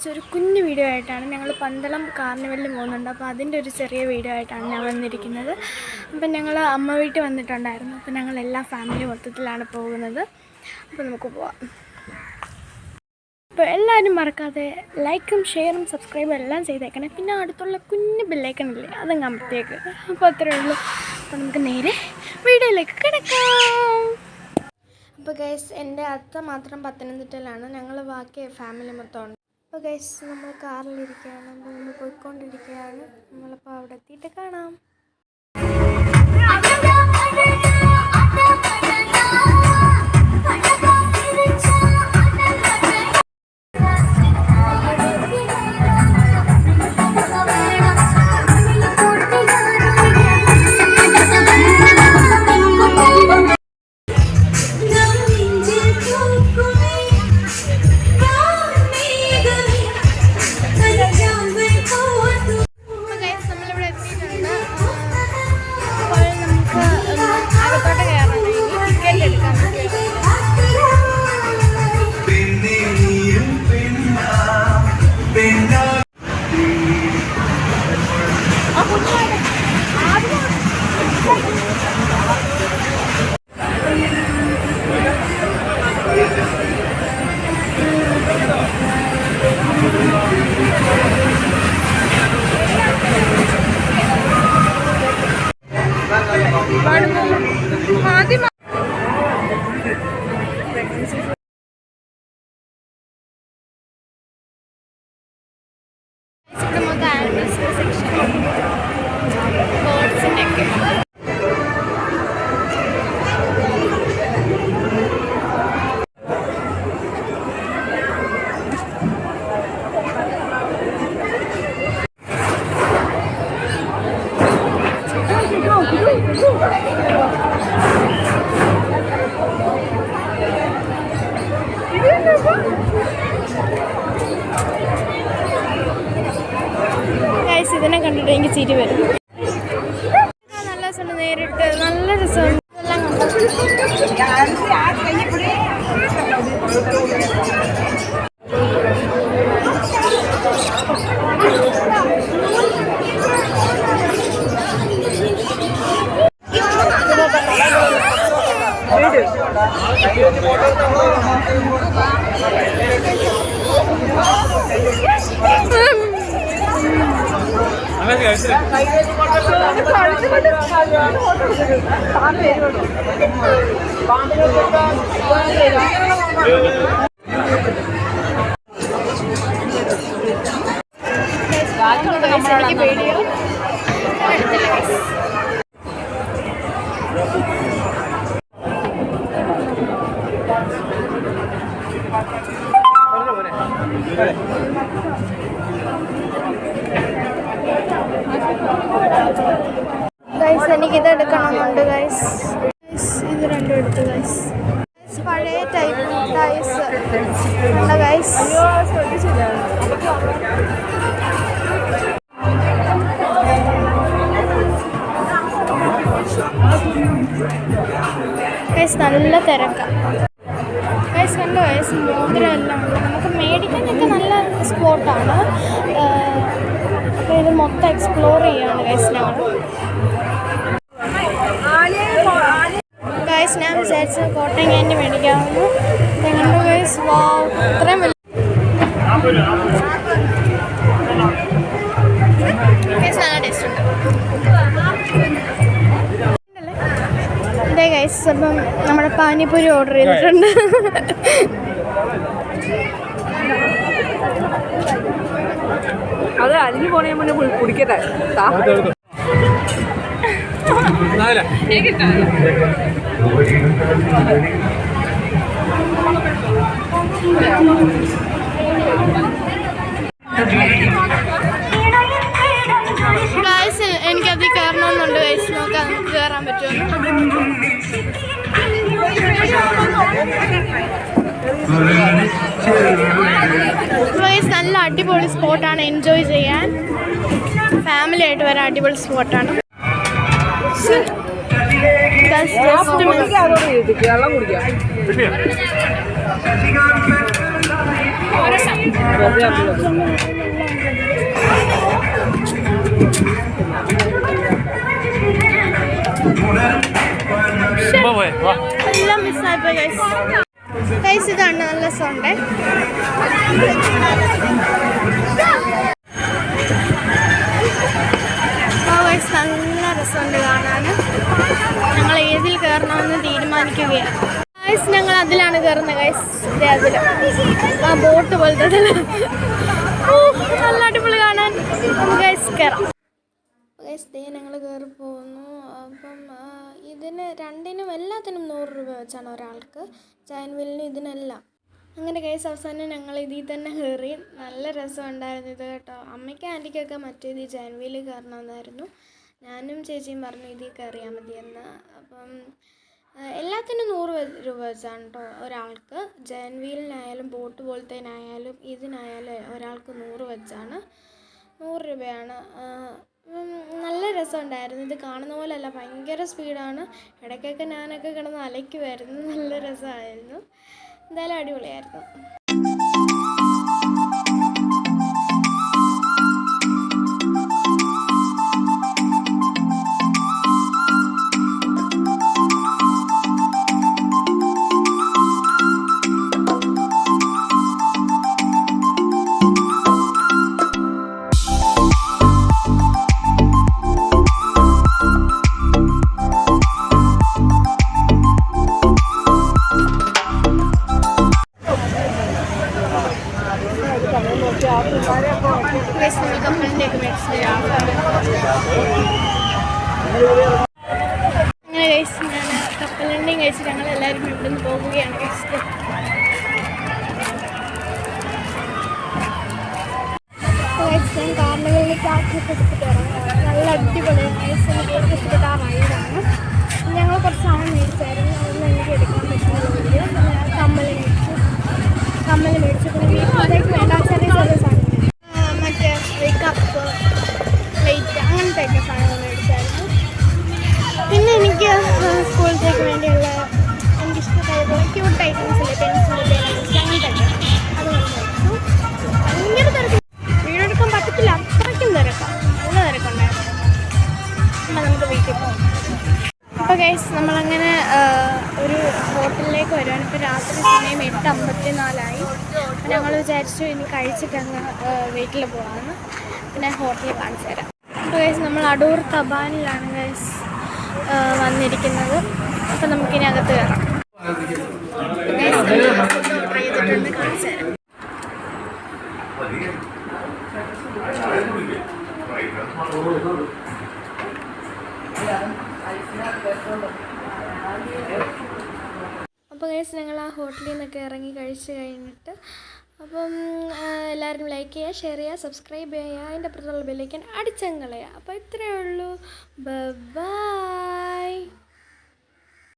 ഒരു കുഞ്ഞു വീഡിയോ ആയിട്ടാണ് ഞങ്ങൾ പന്തളം കാർണിവലിൽ പോകുന്നുണ്ട്. അപ്പോൾ അതിൻ്റെ ഒരു ചെറിയ വീഡിയോ ആയിട്ടാണ് ഞാൻ വന്നിരിക്കുന്നത്. അപ്പം ഞങ്ങൾ അമ്മ വീട്ടിൽ വന്നിട്ടുണ്ടായിരുന്നു. അപ്പോൾ ഞങ്ങൾ എല്ലാ ഫാമിലി മൊത്തത്തിലാണ് പോകുന്നത്. അപ്പോൾ നമുക്ക് പോവാം. അപ്പോൾ എല്ലാവരും മറക്കാതെ ലൈക്കും ഷെയറും സബ്സ്ക്രൈബും എല്ലാം ചെയ്തേക്കണേ. പിന്നെ അടുത്തുള്ള കുഞ്ഞു ബെല്ലൈക്കണില്ലേ, അതങ്ങ് അമർത്തിയേക്ക്. അപ്പോൾ അത്രയേ ഉള്ളൂ. അപ്പോൾ നമുക്ക് നേരെ വീഡിയോയിലേക്ക് കിടക്കാം. അപ്പോൾ ഗൈസ്, എൻ്റെ അത്ത മാത്രം പത്തനംതിട്ടയിലാണ്, ഞങ്ങൾ ബാക്കി ഫാമിലി മൊത്തം ഉണ്ട്. അപ്പോൾ ഗൈസ്, നമ്മൾ കാറിലിരിക്കുകയാണ്, നമ്മൾ പോയിക്കൊണ്ടിരിക്കുകയാണ്. നമ്മളിപ്പോൾ അവിടെ എത്തിയിട്ട് കാണാം. ഇതിനെ കണ്ടിട്ട് എനിക്ക് ചിരി വരും. നല്ല രസമുണ്ട്, നേരിട്ട് നല്ല രസമുണ്ട്. ഗൈസ്, എനിക്കിത് എടുക്കണമെന്നുണ്ട് ഗൈസ്. ഇത് രണ്ടും എടുത്തു ഗൈസ്. പഴയ ടൈപ്പ് ടൈസ് ഉണ്ട് ഗൈസ്. ഗൈസ്, നല്ല തിരക്കാണ് ഗൈസ്. കണ്ടോ ഗൈസ്, മോതിരം എല്ലാം ഉണ്ട്. നമുക്ക് മേടിക്കാനൊക്കെ നല്ല സ്പോട്ടാണ്. അപ്പോൾ ഇത് മൊത്തം എക്സ്പ്ലോർ ചെയ്യാണ് ഗൈസ് ഞങ്ങൾ. ഗൈസ്, ഞാൻ വിചാരിച്ച കോട്ടയം ക്യാൻഡി മേടിക്കാമെന്ന്. കണ്ടോ ഗൈസ്, വാവ്, ഇത്രയും വലിയ ഗൈസ്, നല്ല ടേസ്റ്റ് ഉണ്ട്. അതെ ഗൈസ്, അപ്പം നമ്മുടെ പാനിപ്പൂരി ഓർഡർ ചെയ്തിട്ടുണ്ട്. അത് അലിഞ്ഞു പോണേ മുന്നേ കുടിക്കട്ടെ. ഗൈസ്, എനിക്കതിൽ കയറണമെന്നുണ്ട് ഗൈസ്. നോക്കാം നമുക്ക് കയറാൻ പറ്റുമോ. ഗൈസ്, നല്ല അടിപൊളി സ്പോട്ടാണ്, എൻജോയ് ചെയ്യാൻ ഫാമിലി ആയിട്ട് വരാൻ അടിപൊളി സ്പോട്ടാണ്. വെള്ളം കുടിക്കാം. എല്ലാം മിസ്സായിപ്പോ ഗൈസ്. ഇതാണ് നല്ല രസമുണ്ട്. നല്ല രസമുണ്ട് കാണാൻ. ഞങ്ങൾ ഏതിൽ കയറണമെന്ന് തീരുമാനിക്കുകയാണ് ഗൈസ്. ഞങ്ങൾ അതിലാണ് കയറുന്നത് ഗൈസ്. അതിൽ ആ ബോട്ട് പോലത്തെ നല്ല അടിപൊളി കാണാൻ. ഗൈസ് കയറാം ഗൈസ്. ഞങ്ങൾ കയറി പോകുന്നു. അപ്പം ഇതിന് രണ്ടിനും എല്ലാത്തിനും 100 രൂപ വെച്ചാണ് ഒരാൾക്ക്. ജയൻറ്റ് വീലിനും ഇതിനെല്ലാം. അങ്ങനെ ഗൈസ് അവസാനം ഞങ്ങൾ ഇതിൽ തന്നെ കയറി. നല്ല രസമുണ്ടായിരുന്നു ഇത് കേട്ടോ. അമ്മയ്ക്കും ആൻറ്റിക്കൊക്കെ മറ്റേത് ജയൻറ്റ് വീലിൽ കയറണമെന്നായിരുന്നു. ഞാനും ചേച്ചിയും പറഞ്ഞു ഇതിൽ കയറിയാൽ മതിയെന്ന്. അപ്പം എല്ലാത്തിനും 100 രൂപ വെച്ചാണ് കേട്ടോ ഒരാൾക്ക്. ജയൻറ്റ് വീലിനായാലും ബോട്ട് പോലത്തേനായാലും ഇതിനായാലും ഒരാൾക്ക് 100 വെച്ചാണ്. 100 രൂപയാണ്. നല്ല രസമുണ്ടായിരുന്നു. ഇത് കാണുന്ന പോലെയല്ല, ഭയങ്കര സ്പീഡാണ്. ഇടയ്ക്കൊക്കെ ഞാനൊക്കെ കിടന്ന് അലയ്ക്കുമായിരുന്നു. നല്ല രസമായിരുന്നു. എന്തായാലും അടിപൊളിയായിരുന്നു. കപ്പലിൻ്റെയൊക്കെ മേടിച്ചത് അങ്ങനെ കഴിച്ച് ഞാൻ കപ്പലിൻ്റെയും കഴിച്ച് ഞങ്ങൾ എല്ലാവരും ഇവിടെ നിന്ന് പോവുകയാണ് കഴിച്ചത്. ഞാൻ കാർണിവലിൽ ചാക്കൊക്കെ എടുത്തിട്ട് ഇറങ്ങുകയാണ്. നല്ല അടിപൊളിയാണ്. എനിക്ക് ഇഷ്ടപ്പെട്ട ആ റൈഡാണ്. ഞങ്ങൾ കുറച്ച് സാധനം മേടിച്ചായിരുന്നു. അതൊന്നും എനിക്ക് എടുക്കാൻ പറ്റുന്നില്ല. കമ്മൽ മേടിച്ചു. പിന്നെ വീട്ടിലേക്ക് വേണ്ട ചെറിയ ചെറിയ സാധനം, മറ്റേ കപ്പ്, പ്ലേറ്റ്, അങ്ങനത്തെയൊക്കെ സാധനങ്ങൾ മേടിച്ചായിരുന്നു. പിന്നെ എനിക്ക് സ്കൂളിലേക്ക് വേണ്ടിയുള്ള എനിക്കിഷ്ടമായിട്ടുള്ള ക്യൂട്ട് ഐറ്റംസ് ഇല്ലേ, പെൻസിൽ, അങ്ങനത്തെയൊക്കെ അത് മേടിച്ചു. ഭയങ്കര തിരക്ക്, വീഡിയോ എടുക്കാൻ പറ്റത്തില്ല, അത്രയ്ക്കും തിരക്കാം. നല്ല തിരക്കുണ്ടായിരുന്നു. അപ്പം നമുക്ക് വീട്ടിൽ പോകാം. അപ്പോൾ ഗൈസ് നമ്മളങ്ങനെ ഒരു ഹോട്ടലിലേക്ക് വരുവാണ്. ഇപ്പോൾ രാത്രി സമയം 8:54. അപ്പോൾ ഞങ്ങൾ വിചാരിച്ചു ഇനി കഴിച്ചിട്ടങ്ങ് വീട്ടിൽ പോകാമെന്ന്. പിന്നെ ഹോട്ടലിൽ കാണിച്ചു തരാം. അപ്പോൾ ഗൈസ് നമ്മൾ അടൂർ തപാനിലാണ് ഗൈസ് വന്നിരിക്കുന്നത്. അപ്പോൾ നമുക്കിനി അകത്ത് കയറാം. ഗൈസ് ഫുഡ് ഓർഡർ ചെയ്തിട്ടുണ്ട്, കാണിച്ചു തരാം. അപ്പോൾ ഗൈസ് ഞങ്ങൾ ആ ഹോട്ടലിൽ നിന്നൊക്കെ ഇറങ്ങി കഴിച്ച് കഴിഞ്ഞിട്ട് അപ്പം എല്ലാവരും ലൈക്ക് ചെയ്യുക, ഷെയർ ചെയ്യുക, സബ്സ്ക്രൈബ് ചെയ്യുക, അതിൻ്റെ അപ്പുറത്തുള്ള ബെല്ലൈക്കൻ അടിച്ചങ്ങ് കളയുക. അപ്പോൾ ഇത്രയേ ഉള്ളൂ. ബൈ.